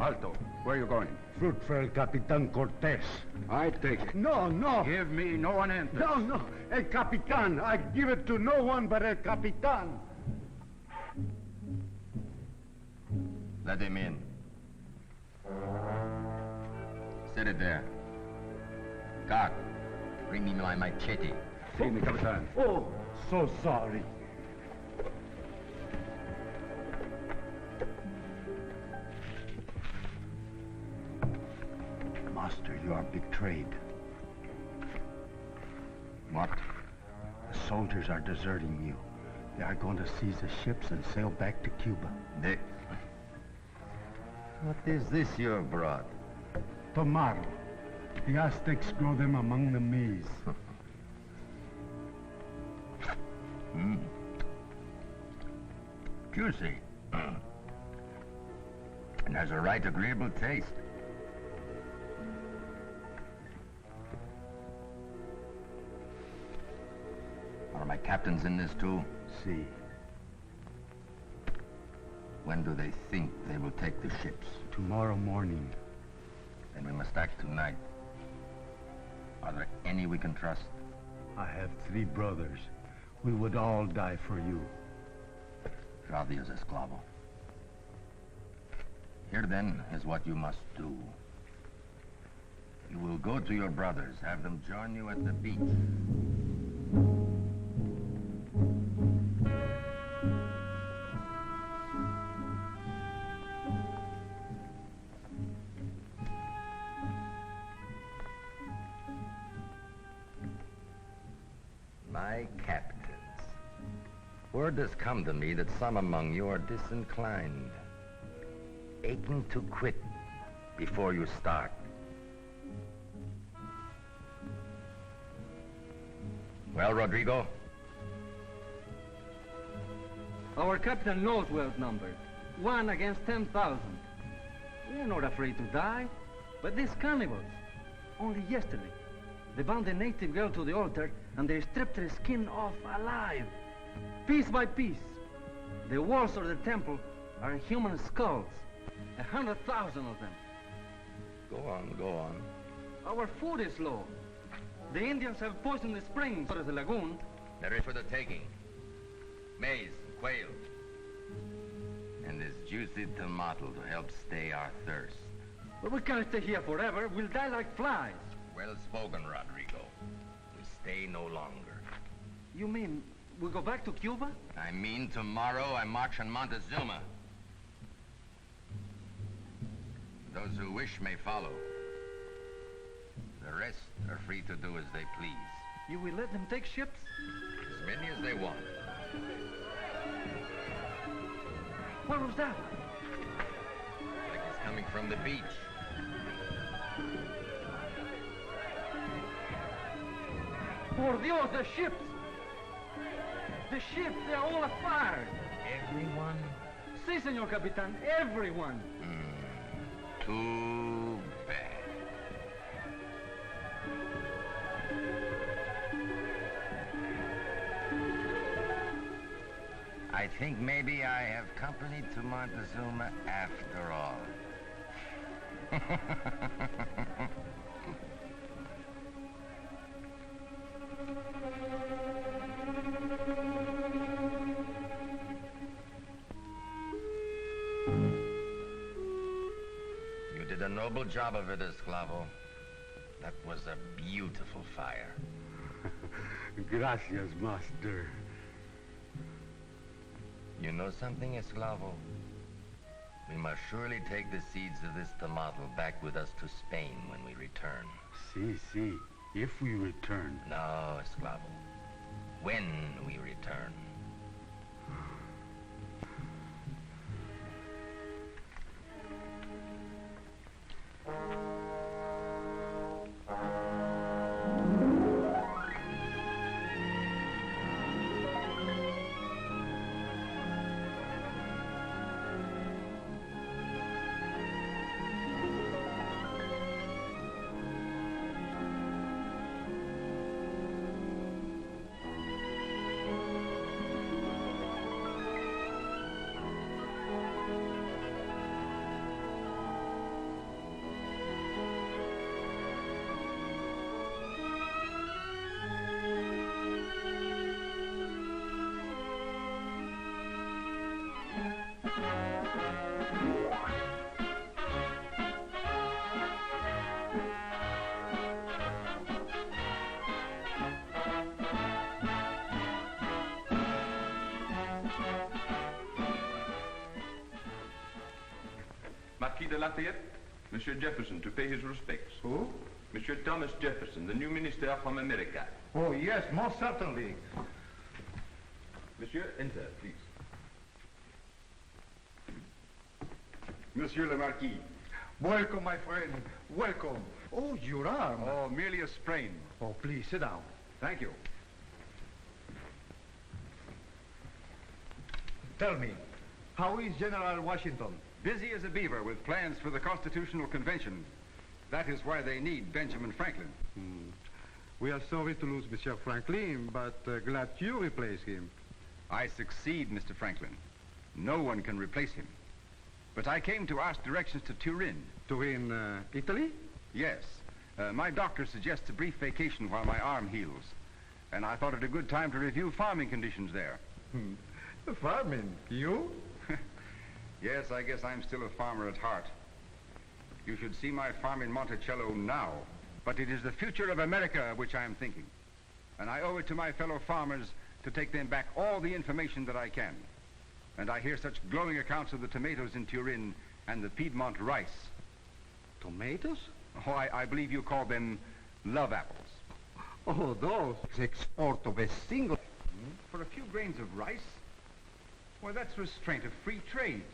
Alto. Where are you going? Fruit for El Capitan Cortes. I take it. No, no. Give me no one enters. No, no. El Capitan. I give it to no one but El Capitan. Let him in. Set it there. Guard, bring me my machete. See me, Capitan. Oh, so sorry. Master, you are betrayed. What? The soldiers are deserting you. They are going to seize the ships and sail back to Cuba. They... What is this you have brought? Tomato. The Aztecs grow them among the maize. Juicy. And has a right agreeable taste. Are my captains in this too? See. When do they think they will take the ships? Tomorrow morning. Then we must act tonight. Are there any we can trust? I have 3 brothers. We would all die for you. Gracias, esclavo. Here then is what you must do. You will go to your brothers, have them join you at the beach. My captains, word has come to me that some among you are disinclined, aching to quit before you start. Well, Rodrigo? Our captain knows we're outnumbered. 1 against 10,000. We're not afraid to die. But these cannibals, only yesterday, they bound a native girl to the altar and they stripped her skin off alive, piece by piece. The walls of the temple are human skulls, 100,000 of them. Go on, go on. Our food is low. The Indians have poisoned the springs or the lagoon. They're in for the taking. Maize, quail, and this juicy tomato to help stay our thirst. But we can't stay here forever. We'll die like flies. Well spoken, Rodrigo. We stay no longer. You mean we go back to Cuba? I mean tomorrow I march on Montezuma. Those who wish may follow. The rest are free to do as they please. You will let them take ships? As many as they want. What was that? Like it's coming from the beach. Por Dios, the ships! The ships, they're all afire! Everyone? Si, Senor Capitan, everyone! Too bad. I think maybe I have company to Montezuma after all. You did a noble job of it, Esclavo. That was a beautiful fire. Gracias, master. You know something, Esclavo? We must surely take the seeds of this tomato back with us to Spain when we return. Si, if we return. No, Esclavo. When we return. Marquis de Lafayette, Monsieur Jefferson, to pay his respects. Who? Monsieur Thomas Jefferson, the new minister from America. Oh, yes, most certainly. Monsieur, enter, please. Monsieur le Marquis. Welcome, my friend. Welcome. Oh, your arm. Oh, merely a sprain. Oh, please, sit down. Thank you. Tell me, how is General Washington? Busy as a beaver with plans for the Constitutional Convention. That is why they need Benjamin Franklin. We are sorry to lose Monsieur Franklin, but glad you replace him. I succeed, Mr. Franklin. No one can replace him. But I came to ask directions to Turin. Turin, Italy? Yes. My doctor suggests a brief vacation while my arm heals. And I thought it a good time to review farming conditions there. Farming? You? Yes, I guess I'm still a farmer at heart. You should see my farm in Monticello now. But it is the future of America of which I am thinking. And I owe it to my fellow farmers to take them back all the information that I can. And I hear such glowing accounts of the tomatoes in Turin and the Piedmont rice. Tomatoes? Oh, I believe you call them love apples. Oh, those export of a single... For a few grains of rice? Well, that's restraint of free trade.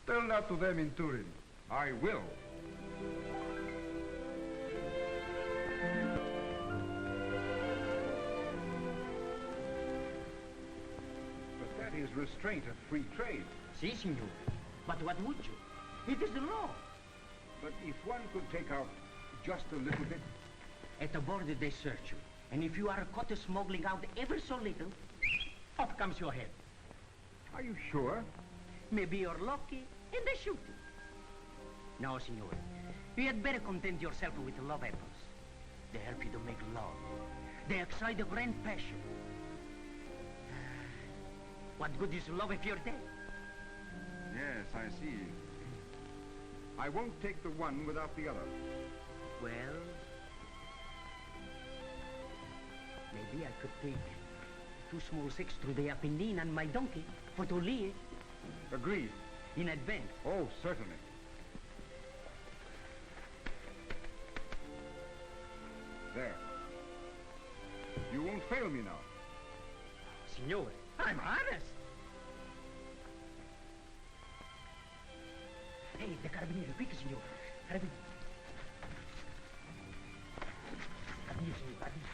Tell that to them in Turin. I will. But that is restraint of free trade. Si, signor. But what would you? It is the law. But if one could take out just a little bit... At the border, they search you. And if you are caught smuggling out ever so little, up comes your head. Are you sure? Maybe you're lucky, and they shoot you. Now, signor, you had better content yourself with love apples. They help you to make love. They excite the grand passion. What good is love if you're dead? Yes, I see. I won't take the one without the other. Well, maybe I could take 2 small sacks through the Apennine and my donkey for to live. Agreed. In advance. Oh, certainly. There. You won't fail me now. Signor, I'm honest. Hey, the carabinieri, quick, signor. Carabinieri. Addio, signor, addio.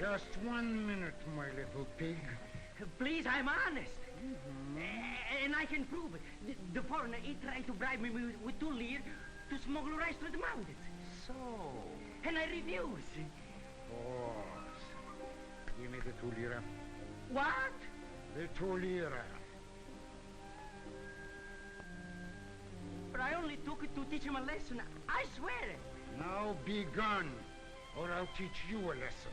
Just 1 minute, my little pig. Please, I'm honest. And I can prove it. The foreigner, he tried to bribe me with 2 lire to smuggle rice through the mountains. So, And I refused. boss, give me the 2 lire. What? The 2 lire. But I only took it to teach him a lesson. I swear it. Now be gone, or I'll teach you a lesson.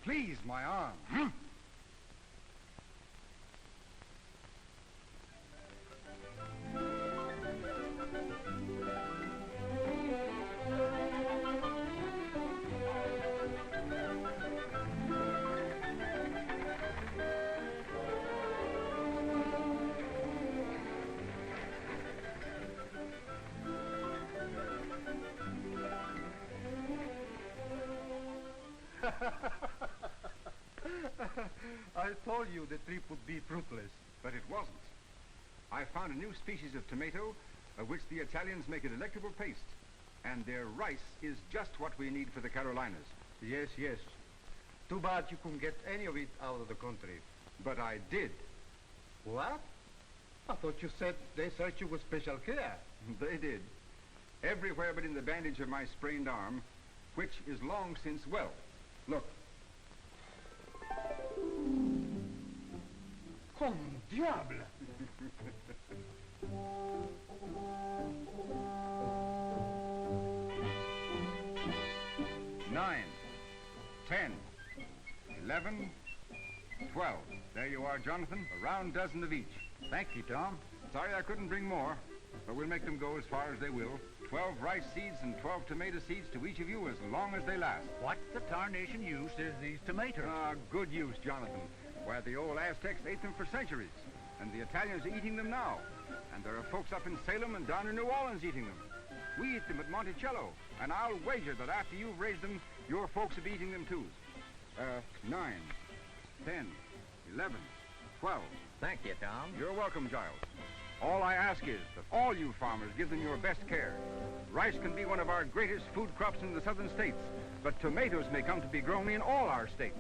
Please, my arm. I told you the trip would be fruitless. But it wasn't. I found a new species of tomato of which the Italians make a delectable paste. And their rice is just what we need for the Carolinas. Yes, yes. Too bad you couldn't get any of it out of the country. But I did. What? I thought you said they searched you with special care. They did. Everywhere but in the bandage of my sprained arm, which is long since well. Look. Comme diable! 9, 10, 11, 12. There you are, Jonathan. A round dozen of each. Thank you, Tom. Sorry I couldn't bring more, but we'll make them go as far as they will. 12 rice seeds and 12 tomato seeds to each of you as long as they last. What the tarnation use is these tomatoes? Good use, Jonathan. Why, the old Aztecs ate them for centuries, and the Italians are eating them now. And there are folks up in Salem and down in New Orleans eating them. We eat them at Monticello, and I'll wager that after you've raised them, your folks will be eating them too. 9, 10, 11, 12. Thank you, Tom. You're welcome, Giles. All I ask is that all you farmers give them your best care. Rice can be one of our greatest food crops in the southern states, but tomatoes may come to be grown in all our states.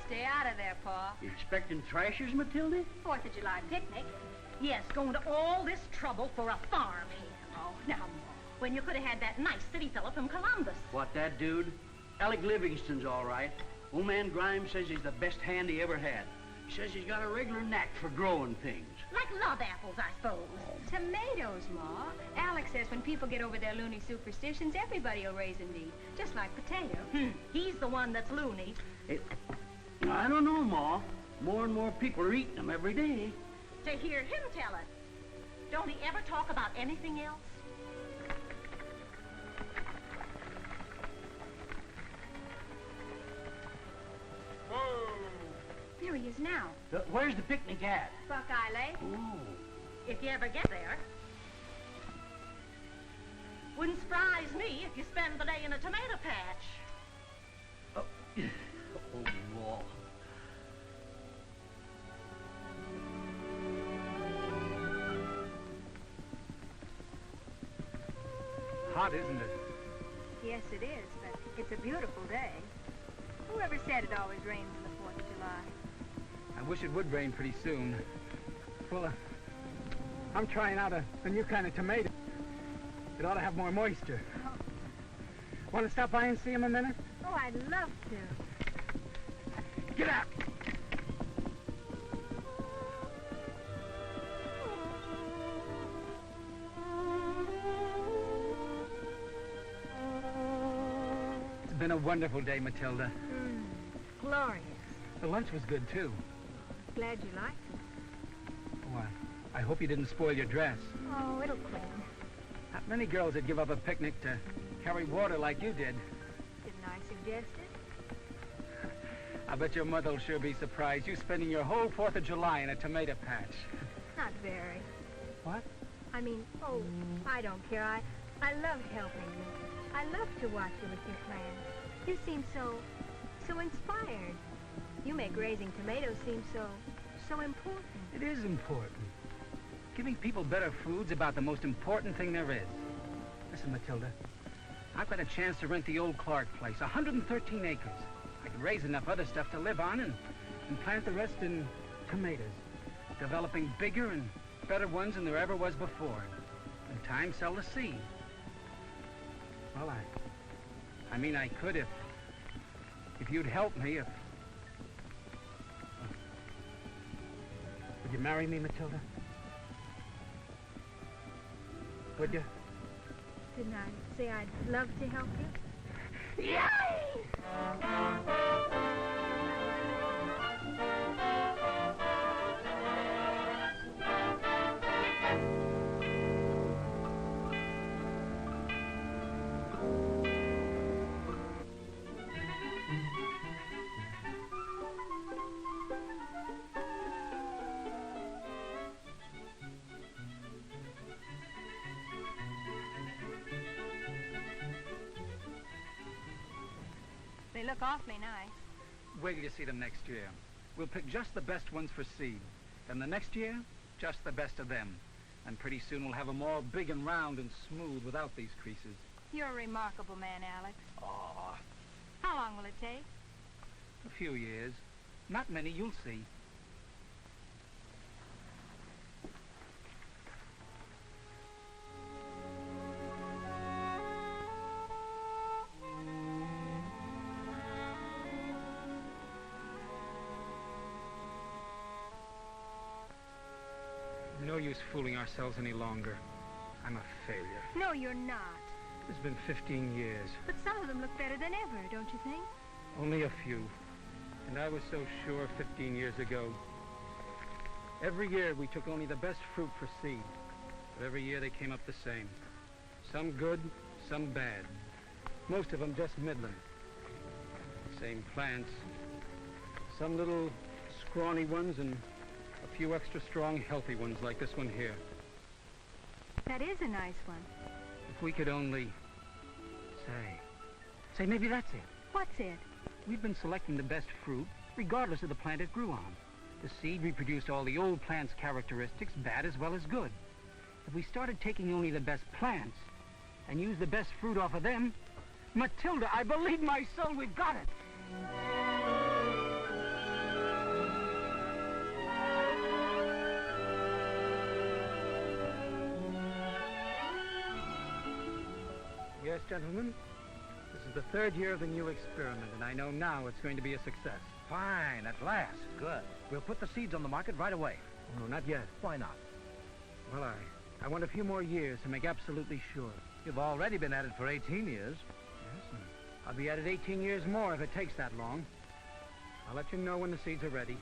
Stay out of there, Pa. You expecting thrashers, Matilda? 4th of July picnic. Yes, going to all this trouble for a farm hand. Oh, now, when you could have had that nice city fella from Columbus. What, that dude? Alec Livingston's all right. Old man Grimes says he's the best hand he ever had. He says he's got a regular knack for growing things. Like love apples, I suppose. Tomatoes, Ma. Alex says when people get over their loony superstitions, everybody will raise and eat, just like potatoes. He's the one that's loony. I don't know, Ma. More and more people are eating them every day. To hear him tell it. Don't he ever talk about anything else? Whoa! There he is now. Where's the picnic at? Buckeye Lake. Ooh. If you ever get there. Wouldn't surprise me if you spend the day in a tomato patch. Oh, Ma. Hot, isn't it? Yes, it is, but it's a beautiful day. Whoever said it always rains on the 4th of July? I wish it would rain pretty soon. Well, I'm trying out a new kind of tomato. It ought to have more moisture. Oh. Want to stop by and see him a minute? Oh, I'd love to. Get out! It's been a wonderful day, Matilda. Glorious. The lunch was good, too. Glad you liked it. Oh, I hope you didn't spoil your dress. Oh, it'll clean. Not many girls would give up a picnic to carry water like you did. Didn't I suggest it? I bet your mother'll sure be surprised. You spending your whole 4th of July in a tomato patch. Not very. What? I mean, oh, I don't care. I loved helping you. I love to watch you with your plans. You seem so inspired. You make raising tomatoes seem so important. It is important. Giving people better food's about the most important thing there is. Listen, Matilda, I've got a chance to rent the old Clark place, 113 acres. I can raise enough other stuff to live on and plant the rest in tomatoes, developing bigger and better ones than there ever was before. In time, sell the seed. Well, I mean, I could if you'd help me, Would you marry me, Matilda? Would you? Didn't I say I'd love to help you? Yay! look awfully nice. Wait till you see them next year. We'll pick just the best ones for seed. Then the next year, just the best of them. And pretty soon we'll have them all big and round and smooth without these creases. You're a remarkable man, Alex. Aw, How long will it take? a few years. Not many, you'll see. No use fooling ourselves any longer. I'm a failure. No, you're not. It's been 15 years. But some of them look better than ever, don't you think? Only a few. And I was so sure 15 years ago. Every year we took only the best fruit for seed. But every year they came up the same. Some good, some bad. Most of them just middling. Same plants. Some little scrawny ones and a few extra strong, healthy ones like this one here. That is a nice one. If we could only... Say, maybe that's it. What's it? We've been selecting the best fruit, regardless of the plant it grew on. The seed reproduced all the old plant's characteristics, bad as well as good. If we started taking only the best plants and used the best fruit off of them, Matilda, I believe my soul, we've got it. Yes, gentlemen. This is the third year of the new experiment, and I know now it's going to be a success. Fine, at last. Good. We'll put the seeds on the market right away. Oh, no, not yet. Why not? Well, I want a few more years to make absolutely sure. You've already been at it for 18 years. Yes, and I'll be at it 18 years more if it takes that long. I'll let you know when the seeds are ready.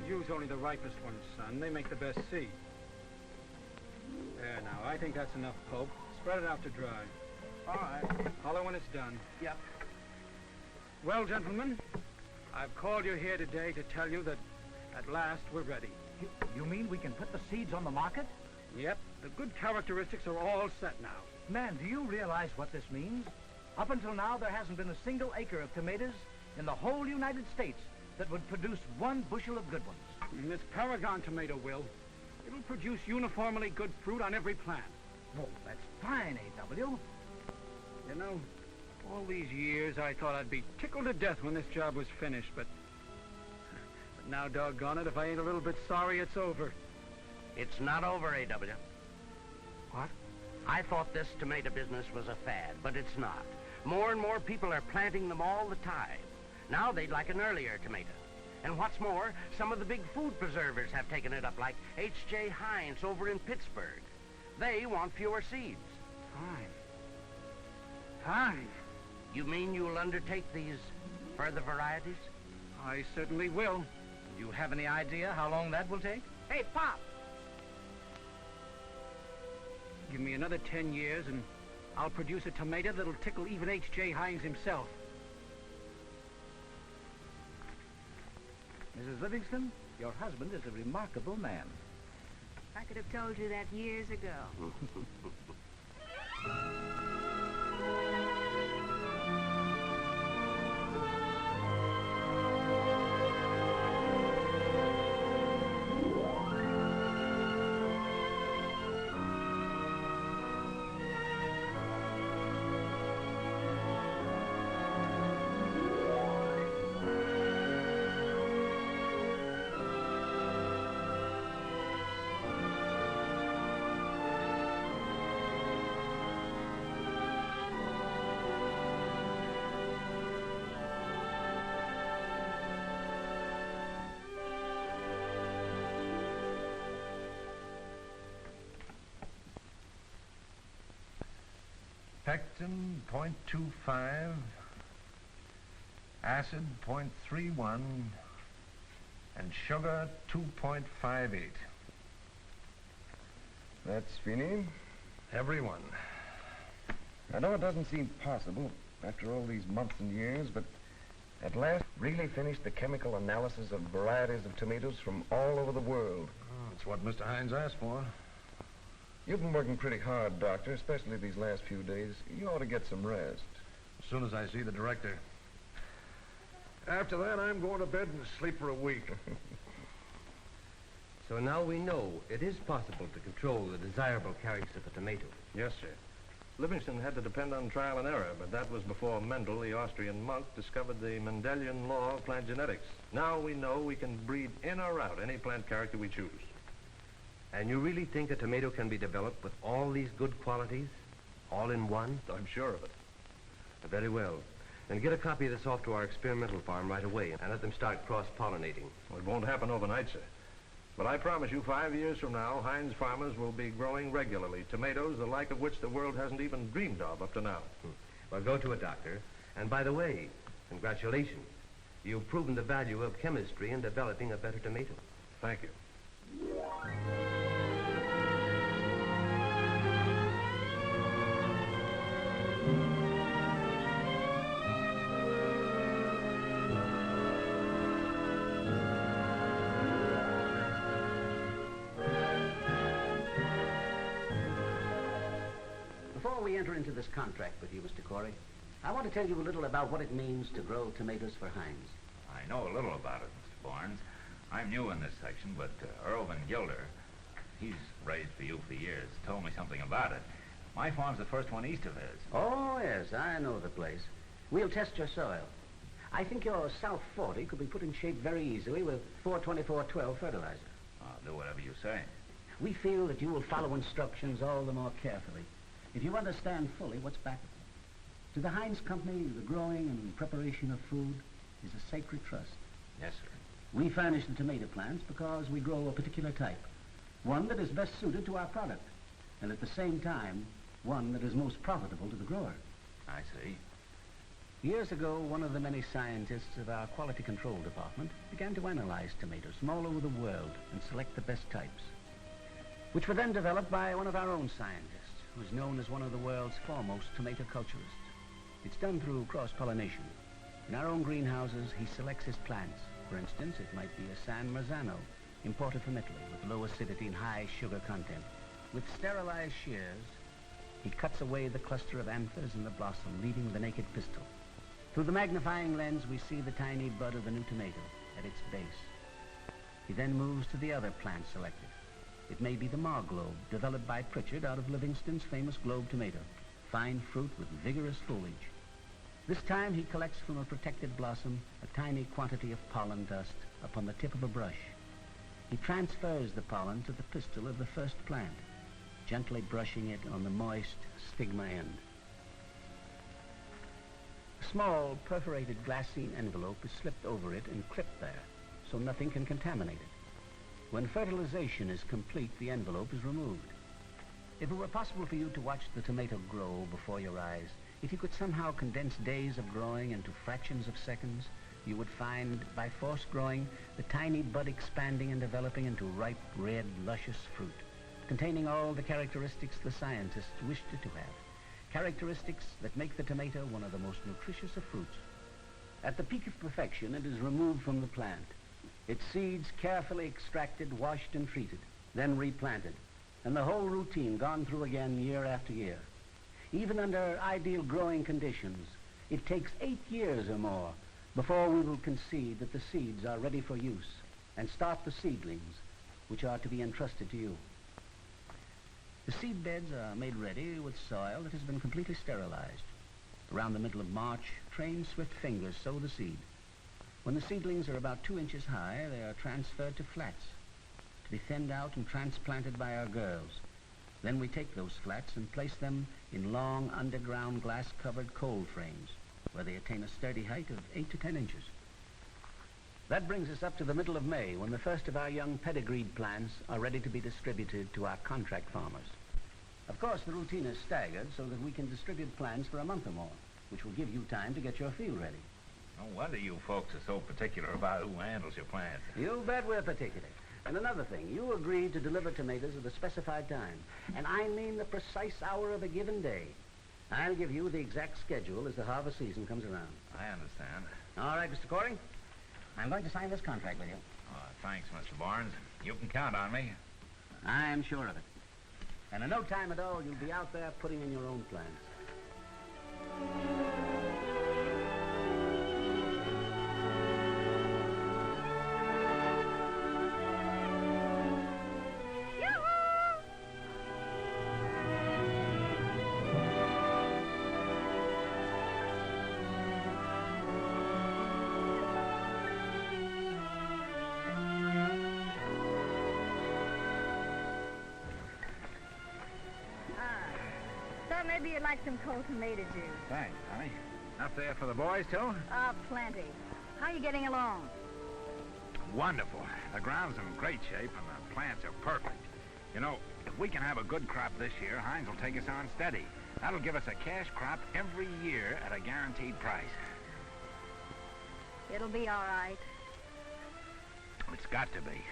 Use only the ripest ones, son. They make the best seed. There now, I think that's enough pulp. Spread it out to dry. All right. Hollow when it's done. Yep. Well, gentlemen, I've called you here today to tell you that at last we're ready. You mean we can put the seeds on the market? Yep, the good characteristics are all set now. Man, do you realize what this means? Up until now, there hasn't been a single acre of tomatoes in the whole United States that would produce one bushel of good ones. And this Paragon tomato will. It'll produce uniformly good fruit on every plant. Oh, that's fine, A.W. You know, all these years I thought I'd be tickled to death when this job was finished, but now, doggone it, if I ain't a little bit sorry it's over. It's not over, A.W. What? I thought this tomato business was a fad, but it's not. More and more people are planting them all the time. Now they'd like an earlier tomato. And what's more, some of the big food preservers have taken it up, like H.J. Heinz over in Pittsburgh. They want fewer seeds. Fine. You mean you'll undertake these further varieties? I certainly will. Do you have any idea how long that will take? Hey, Pop! Give me another 10 years and I'll produce a tomato that'll tickle even H.J. Heinz himself. Mrs. Livingston, your husband is a remarkable man. I could have told you that years ago. Pectin 0.25, acid 0.31, and sugar 2.58. That's Sweeney. Everyone. I know it doesn't seem possible, after all these months and years, but at last really finished the chemical analysis of varieties of tomatoes from all over the world. Oh, that's what Mr. Heinz asked for. You've been working pretty hard, Doctor, especially these last few days. You ought to get some rest. As soon as I see the director. After that, I'm going to bed and sleep for a week. So now we know it is possible to control the desirable character of a tomato. Yes, sir. Livingston had to depend on trial and error, but that was before Mendel, the Austrian monk, discovered the Mendelian law of plant genetics. Now we know we can breed in or out any plant character we choose. And you really think a tomato can be developed with all these good qualities, all in one? I'm sure of it. Very well. Then get a copy of this off to our experimental farm right away and let them start cross-pollinating. Well, it won't happen overnight, sir. But I promise you, 5 years from now, Heinz farmers will be growing regularly tomatoes, the like of which the world hasn't even dreamed of up to now. Well, go to it, Doctor. And by the way, congratulations. You've proven the value of chemistry in developing a better tomato. Thank you. Before we enter into this contract with you, Mr. Corey, I want to tell you a little about what it means to grow tomatoes for Heinz. I know a little about it, Mr. Barnes. I'm new in this section, but Irvin Gilder, he's raised for you for years, told me something about it. My farm's the first one east of his. Oh, yes, I know the place. We'll test your soil. I think your South 40 could be put in shape very easily with 424-12 fertilizer. I'll do whatever you say. We feel that you will follow instructions all the more carefully if you understand fully what's back of them. To the Heinz Company, the growing and preparation of food is a sacred trust. Yes, sir. We furnish the tomato plants because we grow a particular type, one that is best suited to our product, and at the same time, one that is most profitable to the grower. I see. Years ago, one of the many scientists of our quality control department began to analyze tomatoes from all over the world and select the best types, which were then developed by one of our own scientists, who is known as one of the world's foremost tomato culturists. It's done through cross-pollination. In our own greenhouses, he selects his plants. For instance, it might be a San Marzano, imported from Italy, with low acidity and high sugar content. With sterilized shears, he cuts away the cluster of anthers in the blossom, leaving the naked pistil. Through the magnifying lens, we see the tiny bud of the new tomato at its base. He then moves to the other plant selected. It may be the Marglobe, developed by Pritchard out of Livingston's famous Globe tomato, fine fruit with vigorous foliage. This time he collects from a protected blossom a tiny quantity of pollen dust upon the tip of a brush. He transfers the pollen to the pistil of the first plant, gently brushing it on the moist stigma end. A small perforated glassine envelope is slipped over it and clipped there, so nothing can contaminate it. When fertilization is complete, the envelope is removed. If it were possible for you to watch the tomato grow before your eyes, if you could somehow condense days of growing into fractions of seconds, you would find, by force growing, the tiny bud expanding and developing into ripe, red, luscious fruit, containing all the characteristics the scientists wished it to have, characteristics that make the tomato one of the most nutritious of fruits. At the peak of perfection, it is removed from the plant, its seeds carefully extracted, washed, and treated, then replanted, and the whole routine gone through again year after year. Even under ideal growing conditions, it takes 8 years or more before we will concede that the seeds are ready for use and start the seedlings, which are to be entrusted to you. The seed beds are made ready with soil that has been completely sterilized. Around the middle of March, trained swift fingers sow the seed. When the seedlings are about 2 inches high, they are transferred to flats, to be thinned out and transplanted by our girls. Then we take those flats and place them in long underground glass-covered cold frames, where they attain a sturdy height of 8 to 10 inches. That brings us up to the middle of May, when the first of our young pedigreed plants are ready to be distributed to our contract farmers. Of course, the routine is staggered so that we can distribute plants for a month or more, which will give you time to get your field ready. No wonder you folks are so particular about who handles your plants. You bet we're particular. And another thing, you agreed to deliver tomatoes at the specified time. And I mean the precise hour of a given day. I'll give you the exact schedule as the harvest season comes around. I understand. All right, Mr. Corting. I'm going to sign this contract with you. Thanks, Mr. Barnes. You can count on me. I'm sure of it. And in no time at all, you'll be out there putting in your own plans. Maybe you'd like some cold tomato juice. Thanks, honey. Enough there for the boys, too? Plenty. How are you getting along? Wonderful. The ground's in great shape, and the plants are perfect. You know, if we can have a good crop this year, Heinz will take us on steady. That'll give us a cash crop every year at a guaranteed price. It'll be all right. It's got to be.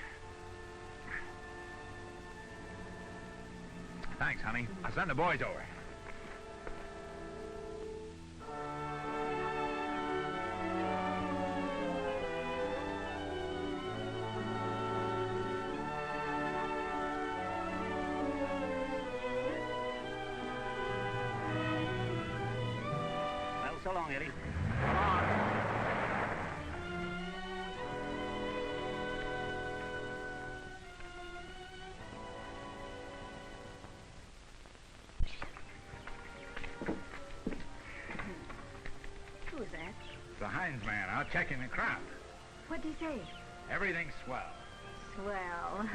Thanks, honey. I'll send the boys over. So long, Eddie. Come on. Who is that? The Heinz man out checking the crop. What'd he say? Everything's swell. Swell.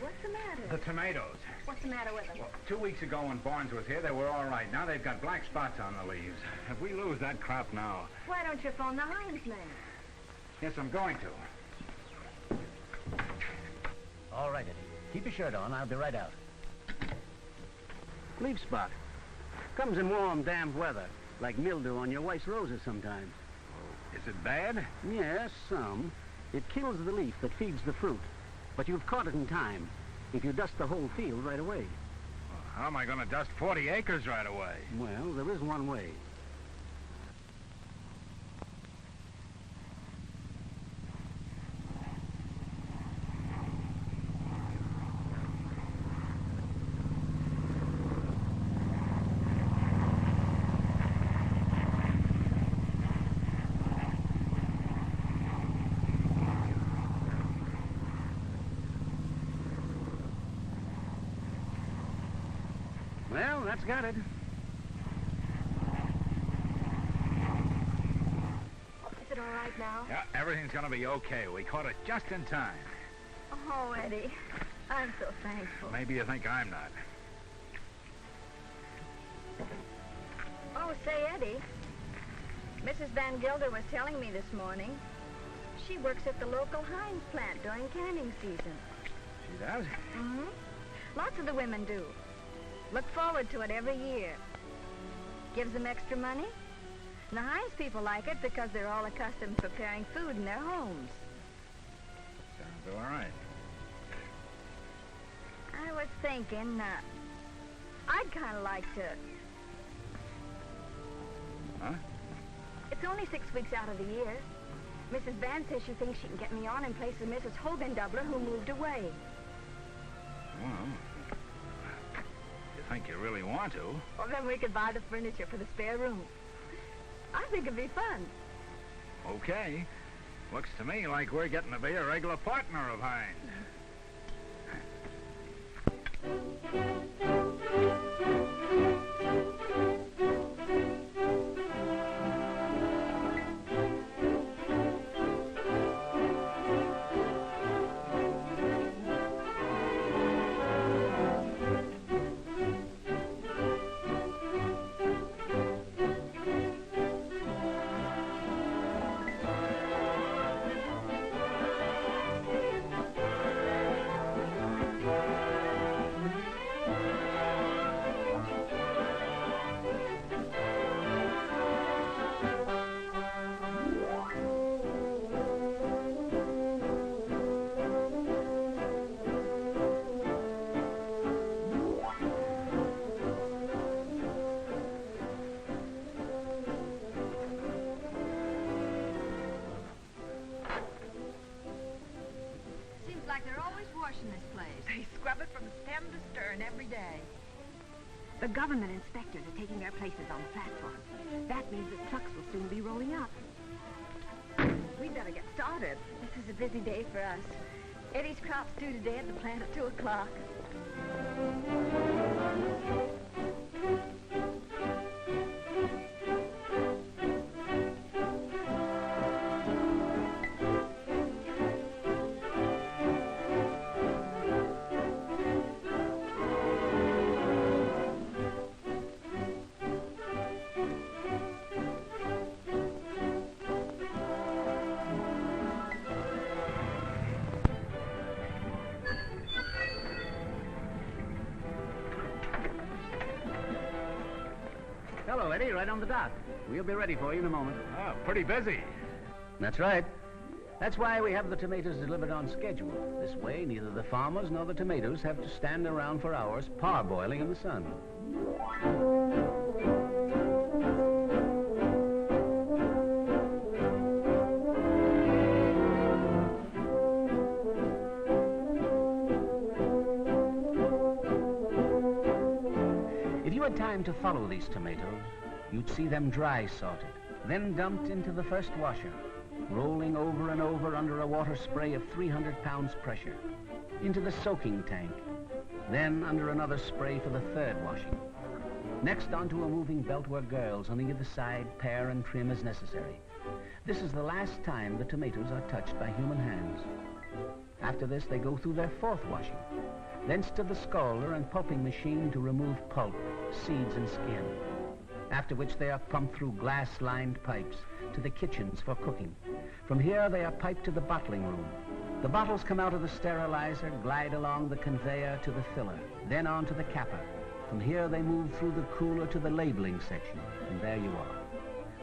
What's the matter? The tomatoes. What's the matter with them? Well, 2 weeks ago when Barnes was here, they were all right. Now they've got black spots on the leaves. If we lose that crop now... Why don't you phone the Heinz man? Yes, I'm going to. All right, Eddie. Keep your shirt on. I'll be right out. Leaf spot. Comes in warm, damp weather. Like mildew on your wife's roses sometimes. Is it bad? Yes, some. It kills the leaf that feeds the fruit. But you've caught it in time. If you dust the whole field right away. Well, how am I going to dust 40 acres right away? Well, there is one way. Well, that's got it. Is it all right now? Yeah, everything's going to be okay. We caught it just in time. Oh, Eddie, I'm so thankful. Maybe you think I'm not. Oh, say, Eddie, Mrs. Van Gilder was telling me this morning she works at the local Heinz plant during canning season. She does? Mm-hmm. Lots of the women do. Look forward to it every year. Gives them extra money. And the Heinz people like it because they're all accustomed to preparing food in their homes. Sounds all right. I was thinking, I'd kind of like to... Huh? It's only 6 weeks out of the year. Mrs. Van says she thinks she can get me on in place of Mrs. Hogan-Doubler, who moved away. Well, you think you really want to? Well, then we could buy the furniture for the spare room. I think it'd be fun. Okay. Looks to me like we're getting to be a regular partner of Heinz. turn every day. The government inspectors are taking their places on the platform. That means that trucks will soon be rolling up. We'd better get started. This is a busy day for us. Eddie's crop's due today at the plant at 2 o'clock. Hello, Eddie, right on the dock. We'll be ready for you in a moment. Oh, pretty busy. That's right. That's why we have the tomatoes delivered on schedule. This way, neither the farmers nor the tomatoes have to stand around for hours parboiling in the sun. If you had time to follow these tomatoes, you'd see them dry sorted, then dumped into the first washer, rolling over and over under a water spray of 300 pounds pressure, into the soaking tank, then under another spray for the third washing. Next onto a moving belt where girls on either side pare and trim as necessary. This is the last time the tomatoes are touched by human hands. After this, they go through their fourth washing, thence to the scalder and pulping machine to remove pulp, seeds and skin. After which they are pumped through glass-lined pipes to the kitchens for cooking. From here they are piped to the bottling room. The bottles come out of the sterilizer, glide along the conveyor to the filler, then on to the capper. From here they move through the cooler to the labeling section, and there you are.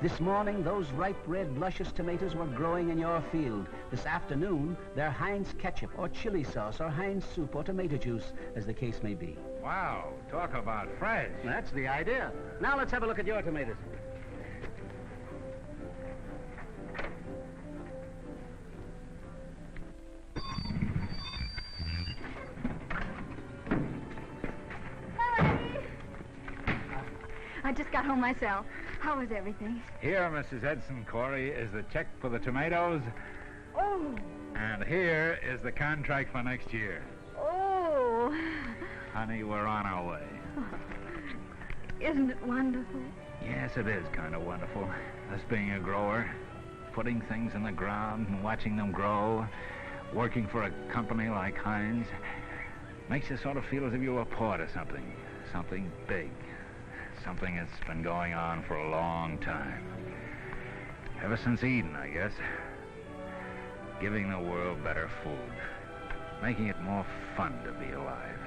This morning, those ripe red, luscious tomatoes were growing in your field. This afternoon, they're Heinz ketchup or chili sauce or Heinz soup or tomato juice, as the case may be. Wow, talk about fresh. That's the idea. Now let's have a look at your tomatoes. I just got home myself. How was everything? Here, Mrs. Edson Corey, is the check for the tomatoes. Oh. And here is the contract for next year. Oh. Honey, we're on our way. Isn't it wonderful? Yes, it is kind of wonderful. Us being a grower, putting things in the ground and watching them grow, working for a company like Heinz, makes you sort of feel as if you were part of something big. Something that's been going on for a long time. Ever since Eden, I guess. Giving the world better food. Making it more fun to be alive.